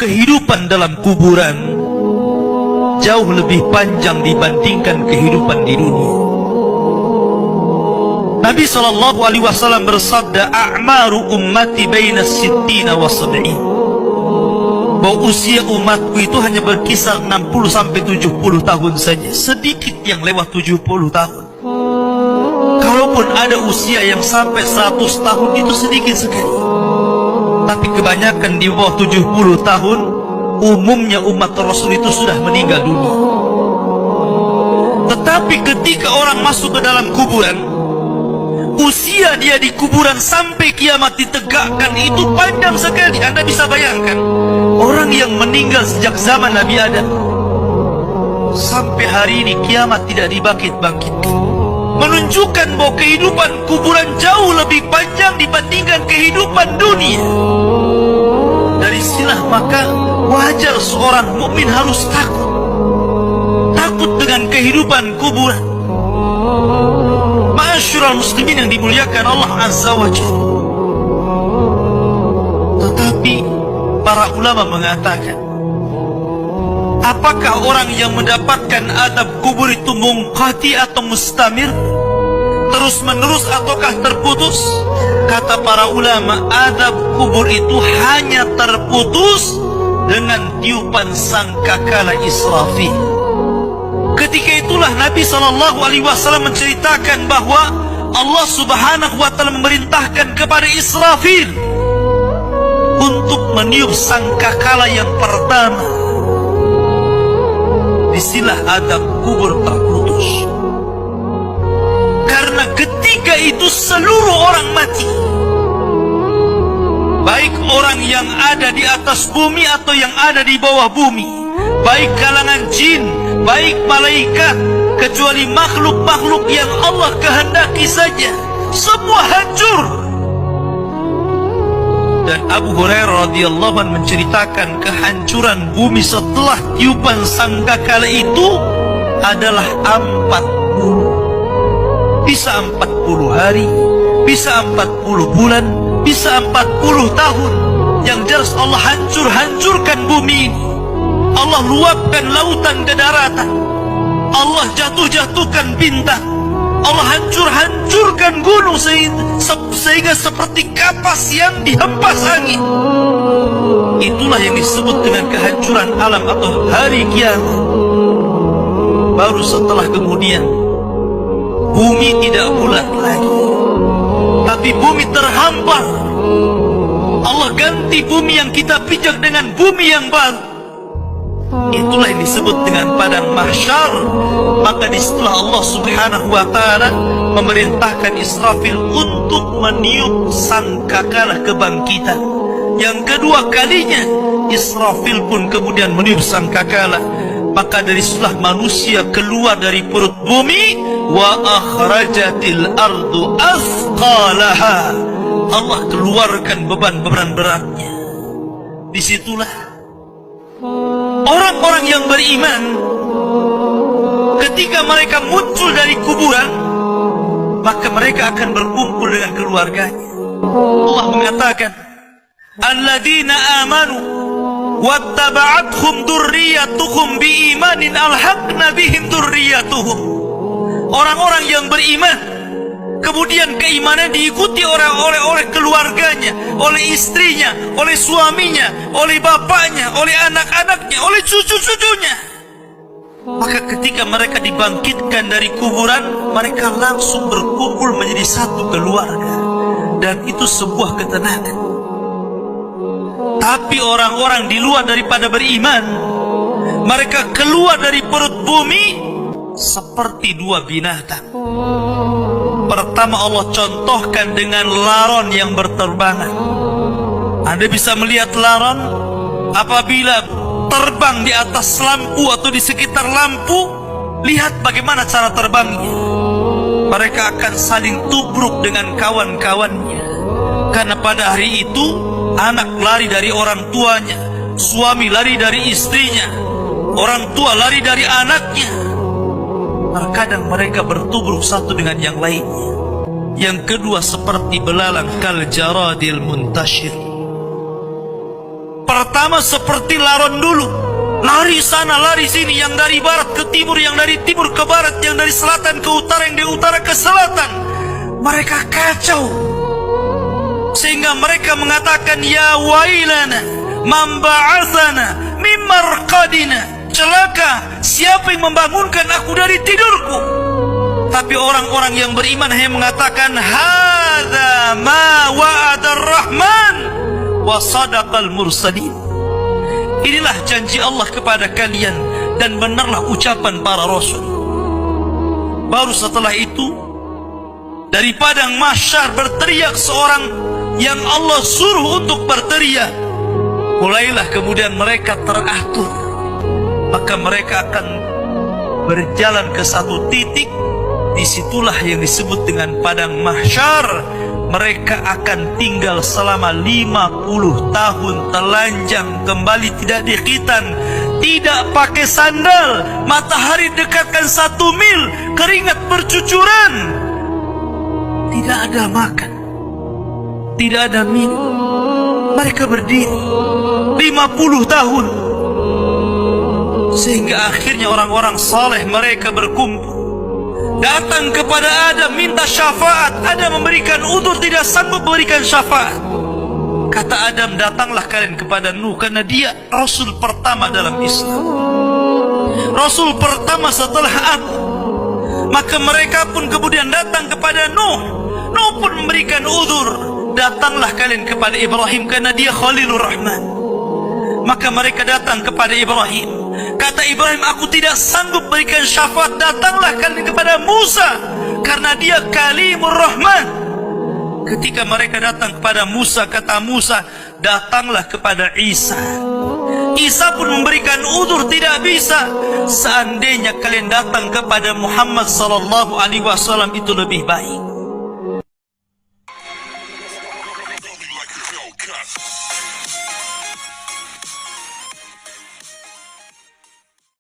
kehidupan dalam kuburan jauh lebih panjang dibandingkan kehidupan di dunia. Nabi SAW bersabda, a'maru ummati baina sittina wa sab'in, bahwa usia umatku itu hanya berkisar 60 sampai 70 tahun saja. Sedikit yang lewat 70 tahun. Kalaupun ada usia yang sampai 100 tahun, itu sedikit sekali. Tapi kebanyakan di bawah 70 tahun, umumnya umat Rasul itu sudah meninggal dunia. Tetapi ketika orang masuk ke dalam kuburan, usia dia di kuburan sampai kiamat ditegakkan itu panjang sekali. Anda bisa bayangkan, orang yang meninggal sejak zaman Nabi Adam sampai hari ini kiamat tidak dibangkit-bangkitkan, menunjukkan bahwa kehidupan kuburan jauh lebih panjang dibandingkan kehidupan dunia. Dari sinilah maka wajar seorang mukmin harus takut dengan kehidupan kuburan. Ma'asyiral muslimin yang dimuliakan Allah Azza wa Jalla. Tetapi para ulama mengatakan, apakah orang yang mendapatkan adab kubur itu munqati atau mustamir, terus menerus ataukah terputus? Kata para ulama, adab kubur itu hanya terputus dengan tiupan sangkakala Israfil. Ketika itulah Nabi SAW menceritakan bahwa Allah Subhanahu wa Ta'ala memerintahkan kepada Israfil untuk meniup sangkakala yang pertama. Disinilah adab kubur terputus. Karena ketika itu seluruh orang mati, baik orang yang ada di atas bumi atau yang ada di bawah bumi, baik kalangan jin, baik malaikat, kecuali makhluk-makhluk yang Allah kehendaki saja, semua hancur. Dan Abu Hurairah radhiyallahu anhu menceritakan kehancuran bumi setelah tiupan sangkakala itu adalah 40. Bisa 40 hari, bisa 40 bulan, bisa 40 tahun. Yang jelas Allah hancurkan bumi ini. Allah luapkan lautan ke daratan. Allah jatuhkan bintang. Allah hancurkan gunung sehingga seperti kapas yang dihempas angin. Itulah yang disebut dengan kehancuran alam atau hari kiamat. Baru setelah kemudian bumi tidak bulat lagi, tapi bumi terhampar. Allah ganti bumi yang kita pijak dengan bumi yang baru. Itulah yang disebut dengan padang mahsyar. Maka disitulah Allah Subhanahu wa Ta'ala memerintahkan Israfil untuk meniup sangkakala kebangkitan. Yang kedua kalinya Israfil pun kemudian meniup sangkakala. Maka dari situlah manusia keluar dari perut bumi. Wa akhrajatil ardu athqalaha. Allah keluarkan beban-beban beratnya. Disitulah orang-orang yang beriman, ketika mereka muncul dari kuburan, maka mereka akan berkumpul dengan keluarganya. Allah mengatakan, alladzina amanu wattaba'athum dzurriyyatuhum biimanin alhaqna bihim dzurriyyatuhum. Orang-orang yang beriman, kemudian keimanan diikuti oleh keluarganya, oleh istrinya, oleh suaminya, oleh bapaknya, oleh anak-anaknya, oleh cucu-cucunya. Maka ketika mereka dibangkitkan dari kuburan, mereka langsung berkumpul menjadi satu keluarga. Dan itu sebuah ketenangan. Tapi orang-orang di luar daripada beriman, mereka keluar dari perut bumi seperti dua binatang. Pertama Allah contohkan dengan laron yang berterbangan. Anda bisa melihat laron apabila terbang di atas lampu atau di sekitar lampu. Lihat bagaimana cara terbangnya. Mereka akan saling tubruk dengan kawan-kawannya. Karena pada hari itu anak lari dari orang tuanya, suami lari dari istrinya, orang tua lari dari anaknya. Terkadang mereka bertubruk satu dengan yang lainnya. Yang kedua seperti belalang kal jaradil muntashir. pertama seperti laron dulu. Lari sana, lari sini, yang dari barat ke timur, yang dari timur ke barat, yang dari selatan ke utara, yang dari utara ke selatan. Mereka kacau. Sehingga mereka mengatakan, ya wailana, man ba'athana min marqadina. Celaka, siapa yang membangunkan aku dari tidurku? Tapi orang-orang yang beriman hanya mengatakan, hadza ma wa'adar rahman wa sadaqal mursalin. Inilah janji Allah kepada kalian dan benarlah ucapan para rasul. Baru setelah itu, dari padang mahsyar berteriak seorang yang Allah suruh untuk berteriak. Mulailah kemudian mereka teratur. Maka mereka akan berjalan ke satu titik. Disitulah yang disebut dengan padang mahsyar. Mereka akan tinggal selama 50 tahun telanjang, kembali tidak dikhitan, tidak pakai sandal, matahari dekatkan 1 mil, keringat bercucuran, tidak ada makan, tidak ada minum. Mereka berdiri 50 tahun. Sehingga akhirnya orang-orang saleh mereka berkumpul, datang kepada Adam minta syafaat. Adam memberikan udzur, tidak sanggup memberikan syafaat. Kata Adam, datanglah kalian kepada Nuh, karena dia rasul pertama dalam Islam, rasul pertama setelah Adam. Maka mereka pun kemudian datang kepada Nuh. Nuh pun memberikan udzur, datanglah kalian kepada Ibrahim, karena dia Khalilur Rahman. Maka mereka datang kepada Ibrahim. Kata Ibrahim, aku tidak sanggup berikan syafaat, datanglah kalian kepada Musa, karena dia Kalimur Rahman. Ketika mereka datang kepada Musa, kata Musa, datanglah kepada Isa. Isa pun memberikan udzur, tidak bisa. Seandainya kalian datang kepada Muhammad sallallahu alaihi wasallam itu lebih baik.